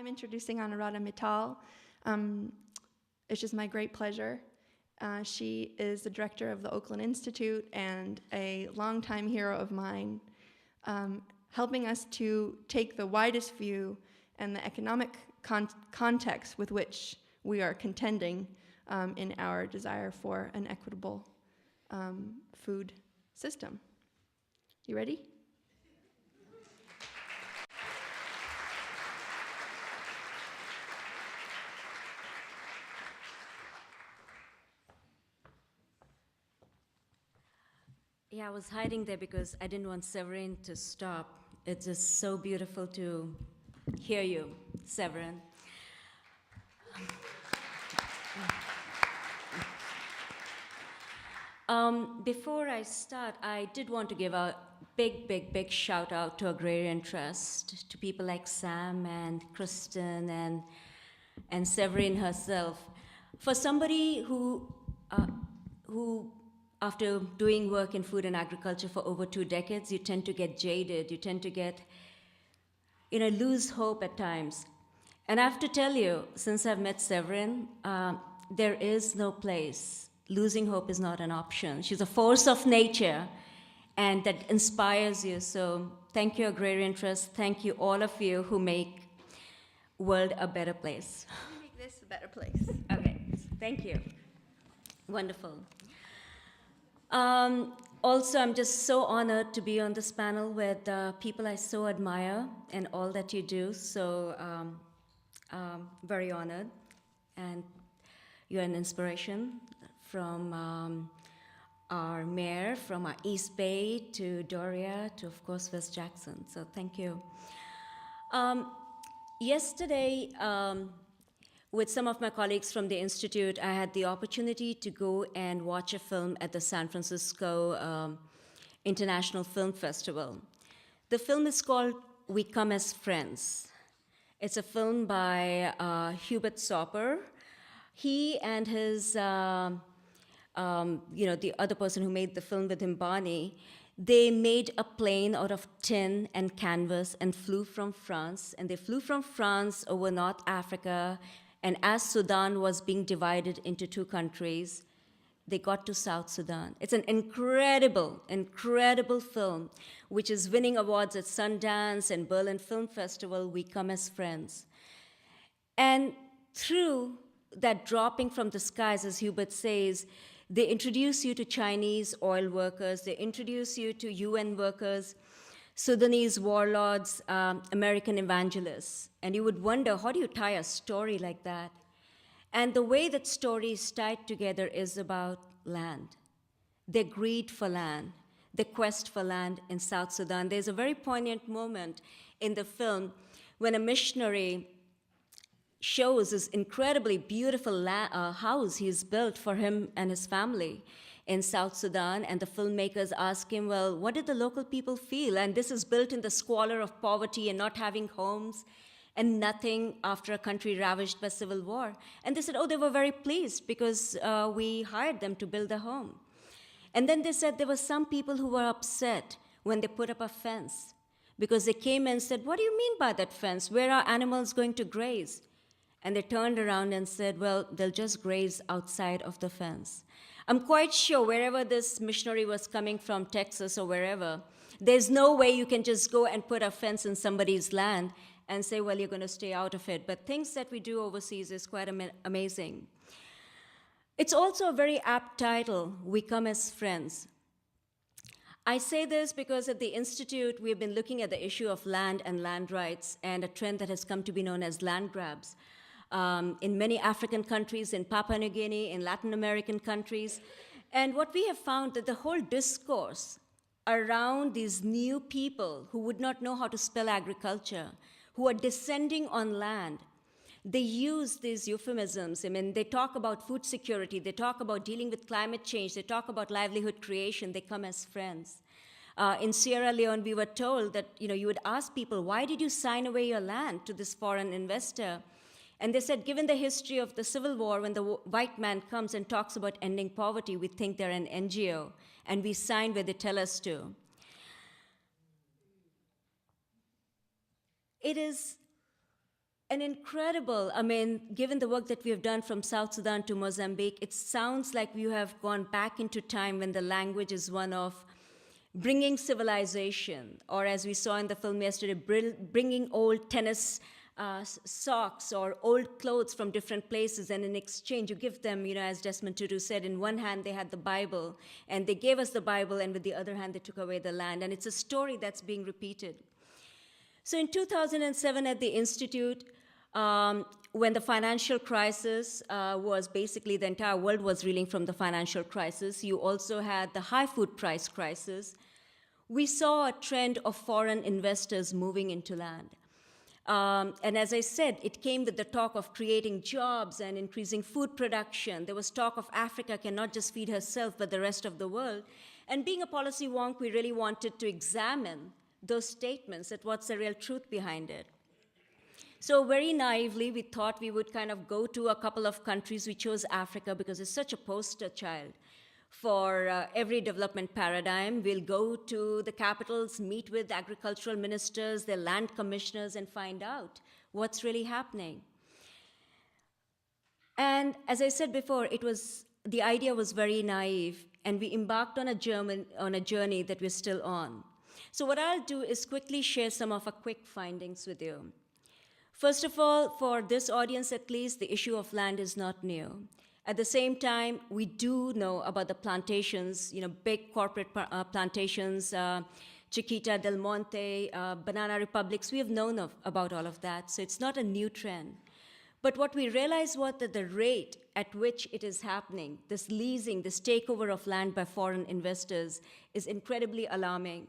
I'm introducing Anuradha Mittal. It's just my great pleasure. She is the director of the Oakland Institute and a longtime hero of mine, helping us to take the widest view and the economic context with which we are contending in our desire for an equitable food system. You ready? Yeah, I was hiding there because I didn't want Severin to stop. It's just so beautiful to hear you, Severin. Before I start, I did want to give a big shout out to Agrarian Trust, to people like Sam and Kristen and Severin herself. For somebody who after doing work in food and agriculture for over 2 decades, you tend to get jaded, you tend to get, lose hope at times. And I have to tell you, since I've met Severin, there is no place. Losing hope is not an option. She's a force of nature, and that inspires you. So thank you, Agrarian Trust. Thank you, all of you who make world a better place. We make this a better place. Okay, thank you. Wonderful. Also, I'm just so honored to be on this panel with people I so admire and all that you do. So very honored. And you're an inspiration from our mayor, from our East Bay to Doria to, of course, West Jackson. So thank you. Yesterday, with some of my colleagues from the Institute, I had the opportunity to go and watch a film at the San Francisco International Film Festival. The film is called We Come as Friends. It's a film by Hubert Sauper. He and his, the other person who made the film with him, Barney, they made a plane out of tin and canvas and flew from France. And they flew from France over North Africa. And as Sudan was being divided into 2 countries, they got to South Sudan. It's an incredible film, which is winning awards at Sundance and Berlin Film Festival. We Come as Friends. And through that dropping from the skies, as Hubert says, they introduce you to Chinese oil workers, they introduce you to UN workers, Sudanese warlords, American evangelists. And you would wonder, how do you tie a story like that? And the way that story is tied together is about land, their greed for land, the quest for land in South Sudan. There's a very poignant moment in the film when a missionary shows this incredibly beautiful house he's built for him and his family in South Sudan, and the filmmakers ask him, well, what did the local people feel? And this is built in the squalor of poverty and not having homes and nothing after a country ravaged by civil war. And they said, oh, they were very pleased because we hired them to build a home. And then they said there were some people who were upset when they put up a fence because they came and said, what do you mean by that fence? Where are animals going to graze? And they turned around and said, well, they'll just graze outside of the fence. I'm quite sure wherever this missionary was coming from, Texas or wherever, there's no way you can just go and put a fence in somebody's land and say, well, you're going to stay out of it. But things that we do overseas is quite amazing. It's also a very apt title, We Come as Friends. I say this because at the Institute, we've been looking at the issue of land and land rights and a trend that has come to be known as land grabs. In many African countries, in Papua New Guinea, in Latin American countries. And what we have found that the whole discourse around these new people who would not know how to spell agriculture, who are descending on land, they use these euphemisms. I mean, they talk about food security, they talk about dealing with climate change, they talk about livelihood creation, they come as friends. In Sierra Leone, we were told that you would ask people, why did you sign away your land to this foreign investor? And they said, given the history of the Civil War, when the white man comes and talks about ending poverty, we think they're an NGO, and we sign where they tell us to. It is an incredible, I mean, given the work that we have done from South Sudan to Mozambique, it sounds like we have gone back into time when the language is one of bringing civilization, or as we saw in the film yesterday, bringing old tennis socks or old clothes from different places, and in exchange you give them, as Desmond Tutu said, in one hand they had the Bible, and they gave us the Bible, and with the other hand they took away the land. And it's a story that's being repeated. So in 2007 at the Institute, when the financial crisis was basically, the entire world was reeling from the financial crisis, you also had the high food price crisis. We saw a trend of foreign investors moving into land. And as I said, it came with the talk of creating jobs and increasing food production. There was talk of Africa cannot just feed herself, but the rest of the world. And being a policy wonk, we really wanted to examine those statements, at what's the real truth behind it. So very naively, we thought we would kind of go to a couple of countries. We chose Africa because it's such a poster child for every development paradigm. We'll go to the capitals, meet with agricultural ministers, their land commissioners, and find out what's really happening. And as I said before, the idea was very naive, and we embarked on a journey that we're still on. So what I'll do is quickly share some of our quick findings with you. First of all, for this audience at least, the issue of land is not new. At the same time, we do know about the plantations, big corporate plantations, Chiquita, Del Monte, banana republics. We have known about all of that, so it's not a new trend. But what we realized was that the rate at which it is happening, this leasing, this takeover of land by foreign investors, is incredibly alarming.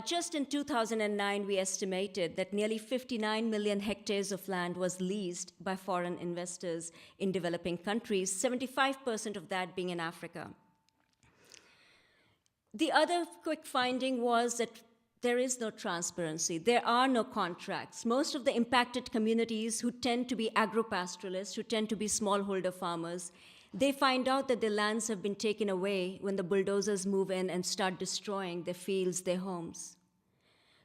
Just in 2009, we estimated that nearly 59 million hectares of land was leased by foreign investors in developing countries, 75% of that being in Africa. The other quick finding was that there is no transparency. There are no contracts. Most of the impacted communities, who tend to be agro-pastoralists, who tend to be smallholder farmers, they find out that their lands have been taken away when the bulldozers move in and start destroying their fields, their homes.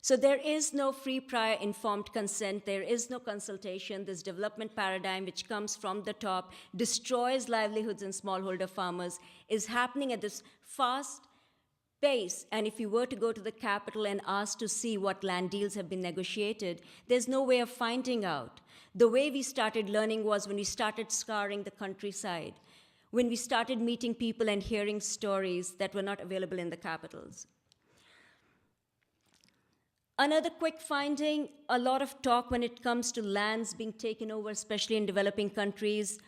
So there is no free, prior, informed consent. There is no consultation. This development paradigm, which comes from the top, destroys livelihoods in smallholder farmers, is happening at this fast pace. And if you were to go to the capital and ask to see what land deals have been negotiated, there's no way of finding out. The way we started learning was when we started scouring the countryside, when we started meeting people and hearing stories that were not available in the capitals. Another quick finding, a lot of talk when it comes to lands being taken over, especially in developing countries.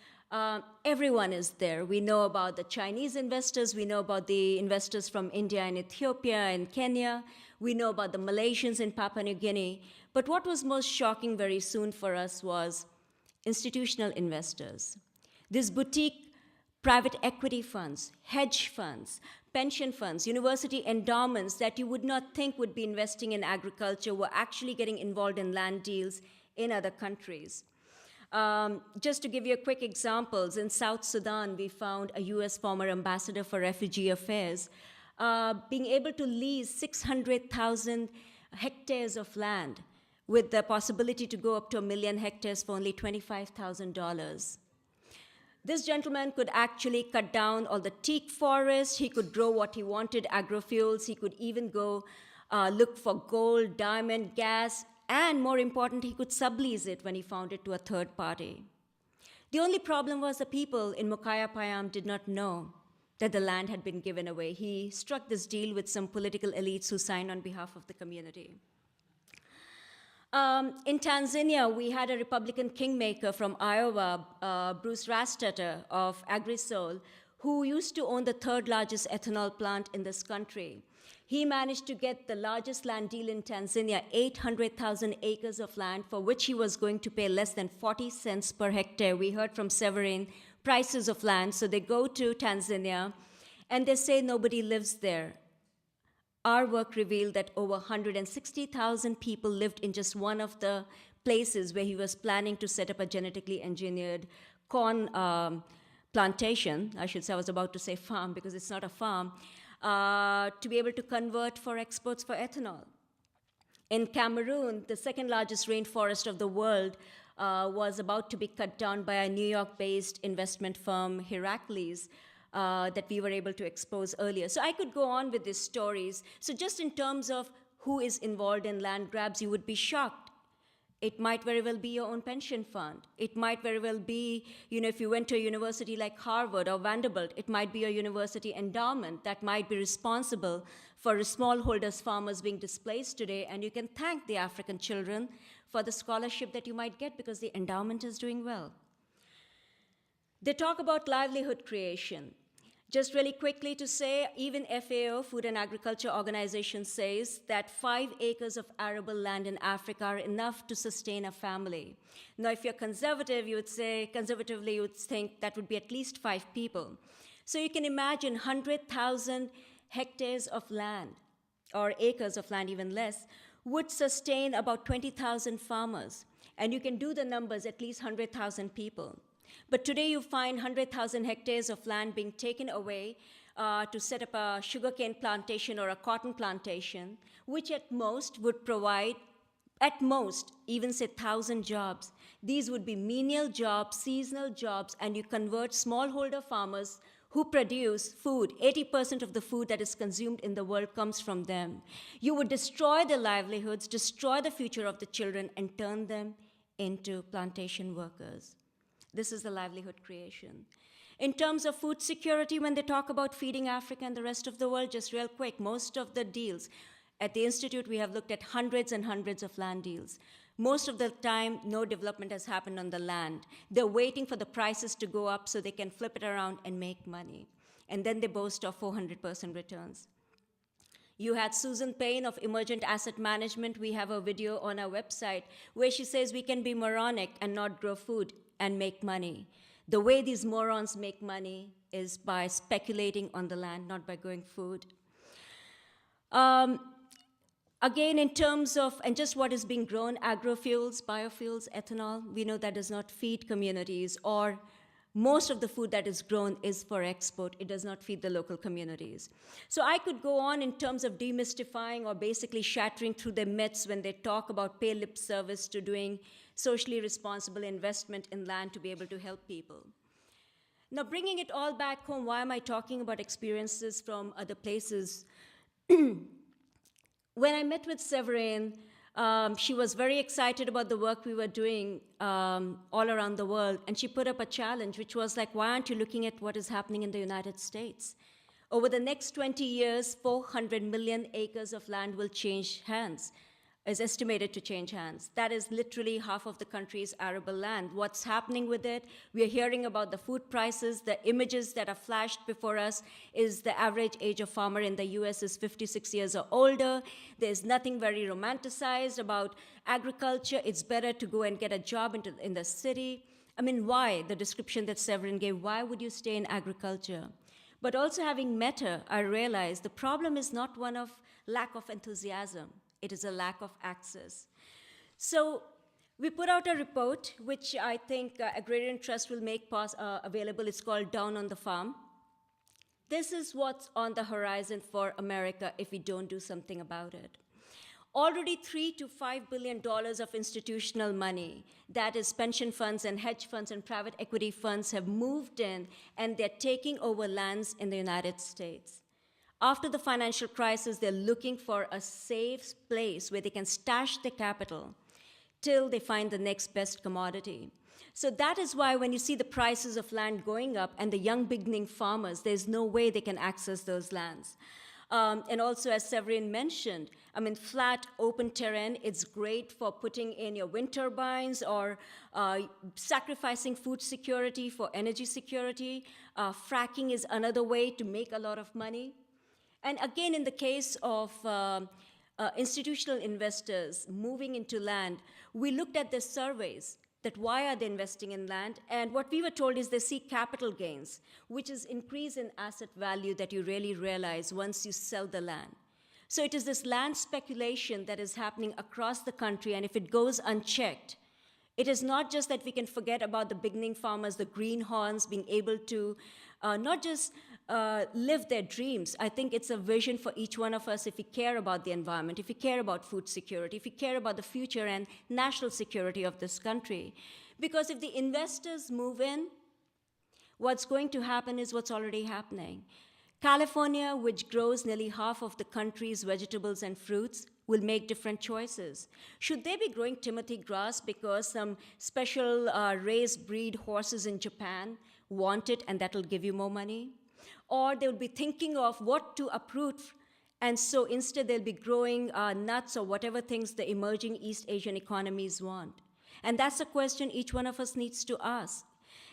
Everyone is there. We know about the Chinese investors. We know about the investors from India and Ethiopia and Kenya. We know about the Malaysians in Papua New Guinea. But what was most shocking very soon for us was institutional investors. These boutique private equity funds, hedge funds, pension funds, university endowments that you would not think would be investing in agriculture were actually getting involved in land deals in other countries. Just to give you a quick examples, in South Sudan, we found a US former ambassador for refugee affairs being able to lease 600,000 hectares of land with the possibility to go up to 1 million hectares for only $25,000. This gentleman could actually cut down all the teak forest. He could grow what he wanted, agrofuels. He could even go look for gold, diamond, gas, and more important, he could sublease it when he found it to a third party. The only problem was the people in Mokaya Payam did not know that the land had been given away. He struck this deal with some political elites who signed on behalf of the community. In Tanzania, we had a Republican kingmaker from Iowa, Bruce Rastetter of Agrisol, who used to own the third largest ethanol plant in this country. He managed to get the largest land deal in Tanzania, 800,000 acres of land, for which he was going to pay less than 40 cents per hectare. We heard from Severin prices of land. So they go to Tanzania, and they say nobody lives there. Our work revealed that over 160,000 people lived in just one of the places where he was planning to set up a genetically engineered corn plantation. I should say, I was about to say farm because it's not a farm, to be able to convert for exports for ethanol. In Cameroon, the second largest rainforest of the world, was about to be cut down by a New York-based investment firm, Heracles, that we were able to expose earlier. So I could go on with these stories. So just in terms of who is involved in land grabs, you would be shocked. It might very well be your own pension fund. It might very well be, if you went to a university like Harvard or Vanderbilt, it might be a university endowment that might be responsible for smallholders farmers being displaced today. And you can thank the African children for the scholarship that you might get because the endowment is doing well. They talk about livelihood creation. Just really quickly to say, even FAO, Food and Agriculture Organization, says that 5 acres of arable land in Africa are enough to sustain a family. Now, if you're conservative, conservatively, you would think that would be at least 5 people. So you can imagine 100,000 hectares of land, or acres of land, even less, would sustain about 20,000 farmers. And you can do the numbers, at least 100,000 people. But today you find 100,000 hectares of land being taken away to set up a sugarcane plantation or a cotton plantation, which at most would provide, even say 1,000 jobs. These would be menial jobs, seasonal jobs, and you convert smallholder farmers who produce food. 80% of the food that is consumed in the world comes from them. You would destroy their livelihoods, destroy the future of the children, and turn them into plantation workers. This is the livelihood creation. In terms of food security, when they talk about feeding Africa and the rest of the world, just real quick, most of the deals, at the Institute, we have looked at hundreds and hundreds of land deals. Most of the time, no development has happened on the land. They're waiting for the prices to go up so they can flip it around and make money. And then they boast of 400% returns. You had Susan Payne of Emergent Asset Management. We have a video on our website where she says we can be moronic and not grow food and make money. The way these morons make money is by speculating on the land, not by growing food. Again, in terms of, and just what is being grown, agrofuels, biofuels, ethanol, we know that does not feed communities, or most of the food that is grown is for export. It does not feed the local communities. So I could go on in terms of demystifying or basically shattering through the myths when they talk about pay lip service to doing socially responsible investment in land to be able to help people. Now, bringing it all back home, why am I talking about experiences from other places? When I met with Severine, she was very excited about the work we were doing all around the world, and she put up a challenge, which was like, why aren't you looking at what is happening in the United States? Over the next 20 years, 400 million acres of land will change hands, is estimated to change hands. That is literally half of the country's arable land. What's happening with it? We are hearing about the food prices. The images that are flashed before us is the average age of farmer in the US is 56 years or older. There's nothing very romanticized about agriculture. It's better to go and get a job in the city. I mean, why? The description that Severin gave, why would you stay in agriculture? But also having met her, I realized the problem is not one of lack of enthusiasm. It is a lack of access. So we put out a report, which I think Agrarian Trust will make available. It's called Down on the Farm. This is what's on the horizon for America if we don't do something about it. Already $3 to $5 billion of institutional money, that is pension funds and hedge funds and private equity funds, have moved in, and they're taking over lands in the United States. After the financial crisis, they're looking for a safe place where they can stash the capital till they find the next best commodity. So that is why when you see the prices of land going up and the young beginning farmers, there's no way they can access those lands. And also, as Severin mentioned, I mean, flat, open terrain, it's great for putting in your wind turbines or sacrificing food security for energy security. Fracking is another way to make a lot of money. And again, in the case of institutional investors moving into land, we looked at the surveys that why are they investing in land? And what we were told is they see capital gains, which is increase in asset value that you really realize once you sell the land. So it is this land speculation that is happening across the country, and if it goes unchecked, it is not just that we can forget about the beginning farmers, the greenhorns, being able to not just live their dreams. I think it's a vision for each one of us if we care about the environment, if we care about food security, if we care about the future and national security of this country. Because if the investors move in, what's going to happen is what's already happening. California, which grows nearly half of the country's vegetables and fruits, will make different choices. Should they be growing Timothy grass because some special raised breed horses in Japan want it and that'll give you more money? Or they'll be thinking of what to uproot, and so instead they'll be growing nuts or whatever things the emerging East Asian economies want. And that's a question each one of us needs to ask.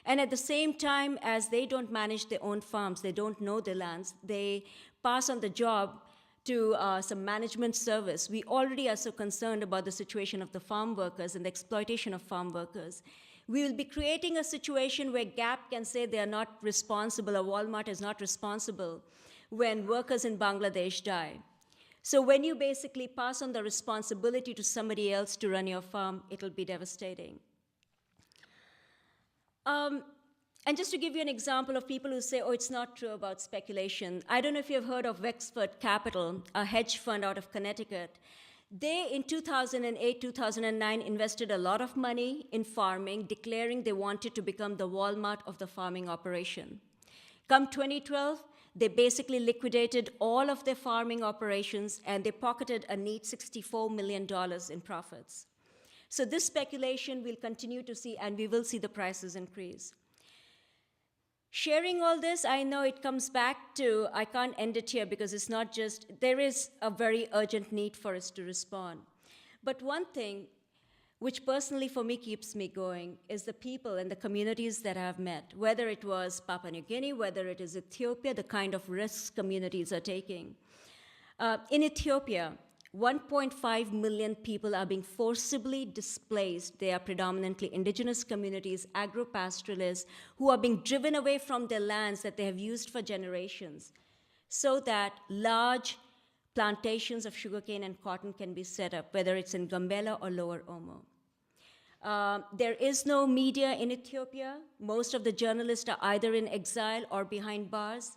And at the same time, as they don't manage their own farms, they don't know their lands, they pass on the job to some management service. We already are so concerned about the situation of the farm workers and the exploitation of farm workers. We will be creating a situation where Gap can say they are not responsible, or Walmart is not responsible when workers in Bangladesh die. So when you basically pass on the responsibility to somebody else to run your farm, it'll be devastating. And just to give you an example of people who say, oh, it's not true about speculation. I don't know if you've heard of Wexford Capital, a hedge fund out of Connecticut. They, in 2008, 2009, invested a lot of money in farming, declaring they wanted to become the Walmart of the farming operation. Come 2012, they basically liquidated all of their farming operations, and they pocketed a neat $64 million in profits. So this speculation we'll continue to see, and we will see the prices increase. Sharing all this, I know it comes back to, I can't end it here because it's not just, there is a very urgent need for us to respond. But one thing which personally for me keeps me going is the people and the communities that I've met, whether it was Papua New Guinea, whether it is Ethiopia, the kind of risks communities are taking. In Ethiopia, 1.5 million people are being forcibly displaced. They are predominantly indigenous communities, agro-pastoralists, who are being driven away from their lands that they have used for generations, so that large plantations of sugarcane and cotton can be set up, whether it's in Gambela or Lower Omo. There is no media in Ethiopia. Most of the journalists are either in exile or behind bars.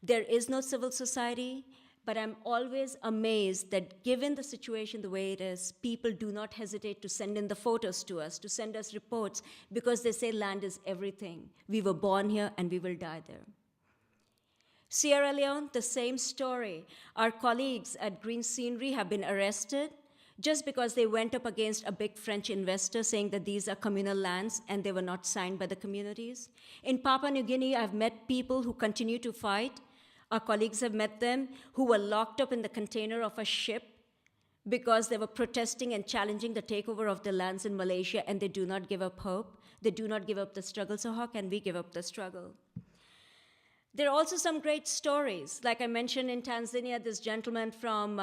There is no civil society. But I'm always amazed that given the situation the way it is, people do not hesitate to send in the photos to us, to send us reports, because they say land is everything. We were born here and we will die there. Sierra Leone, the same story. Our colleagues at Green Scenery have been arrested just because they went up against a big French investor saying that these are communal lands and they were not signed by the communities. In Papua New Guinea, I've met people who continue to fight. Our colleagues have met them who were locked up in the container of a ship because they were protesting and challenging the takeover of the lands in Malaysia, and they do not give up hope. They do not give up the struggle. So how can we give up the struggle? There are also some great stories. Like I mentioned in Tanzania, this gentleman from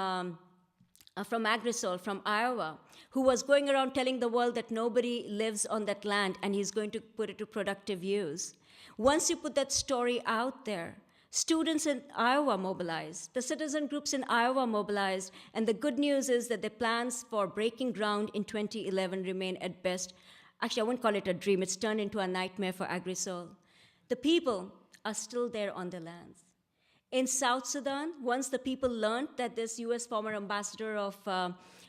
Agrisol, from Iowa, who was going around telling the world that nobody lives on that land and he's going to put it to productive use. Once you put that story out there, students in Iowa mobilized, the citizen groups in Iowa mobilized, and the good news is that the plans for breaking ground in 2011 remain at best. Actually, I won't call it a dream. It's turned into a nightmare for Agrisol. The people are still there on the lands. In South Sudan, once the people learned that this US former ambassador of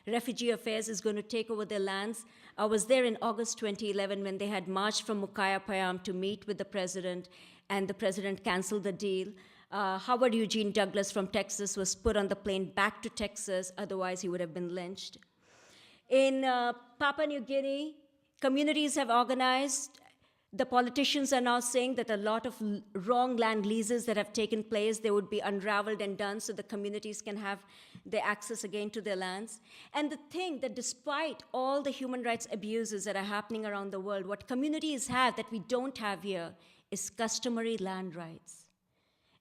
refugee affairs is going to take over their lands, I was there in August 2011 when they had marched from Mukayapayam to meet with the president, and the president canceled the deal. Howard Eugene Douglas from Texas was put on the plane back to Texas, otherwise he would have been lynched. In Papua New Guinea, communities have organized. The politicians are now saying that a lot of wrong land leases that have taken place, they would be unraveled and done so the communities can have their access again to their lands. And the thing that despite all the human rights abuses that are happening around the world, what communities have that we don't have here is customary land rights.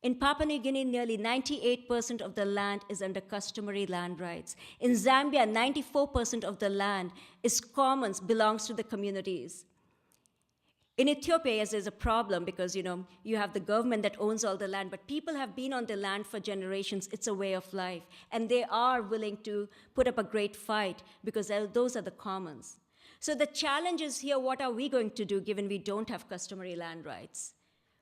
In Papua New Guinea, nearly 98% of the land is under customary land rights. In Zambia, 94% of the land is commons, belongs to the communities. In Ethiopia, yes, there's a problem because, you have the government that owns all the land, but people have been on the land for generations. It's a way of life. And they are willing to put up a great fight because those are the commons. So the challenge is here, what are we going to do given we don't have customary land rights?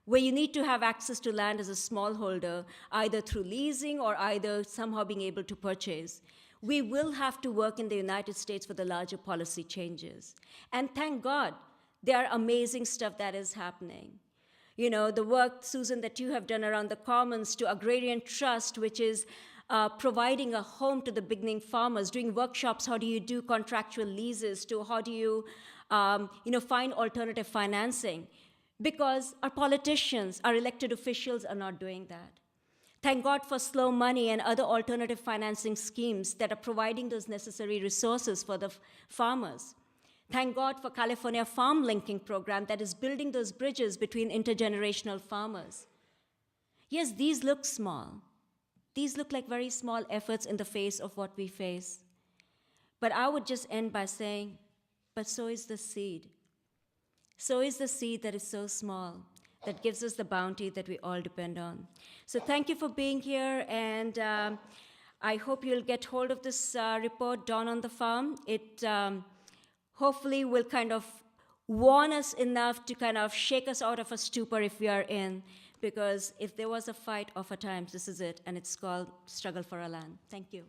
where you need to have access to land as a smallholder, either through leasing or either somehow being able to purchase. We will have to work in the United States for the larger policy changes. And thank God, there are amazing stuff that is happening. You know, the work, Susan, that you have done around the commons, to Agrarian Trust, which is providing a home to the beginning farmers, doing workshops, how do you do contractual leases, to how do you, find alternative financing. Because our politicians, our elected officials are not doing that. Thank God for slow money and other alternative financing schemes that are providing those necessary resources for the farmers. Thank God for California Farmlinking program that is building those bridges between intergenerational farmers. Yes, these look small. These look like very small efforts in the face of what we face. But I would just end by saying, but so is the seed. So is the seed that is so small, that gives us the bounty that we all depend on. So thank you for being here, and I hope you'll get hold of this report, Dawn on the Farm. It hopefully will kind of warn us enough to kind of shake us out of a stupor if we are in, because if there was a fight of our times, this is it, and it's called Struggle for Our Land. Thank you.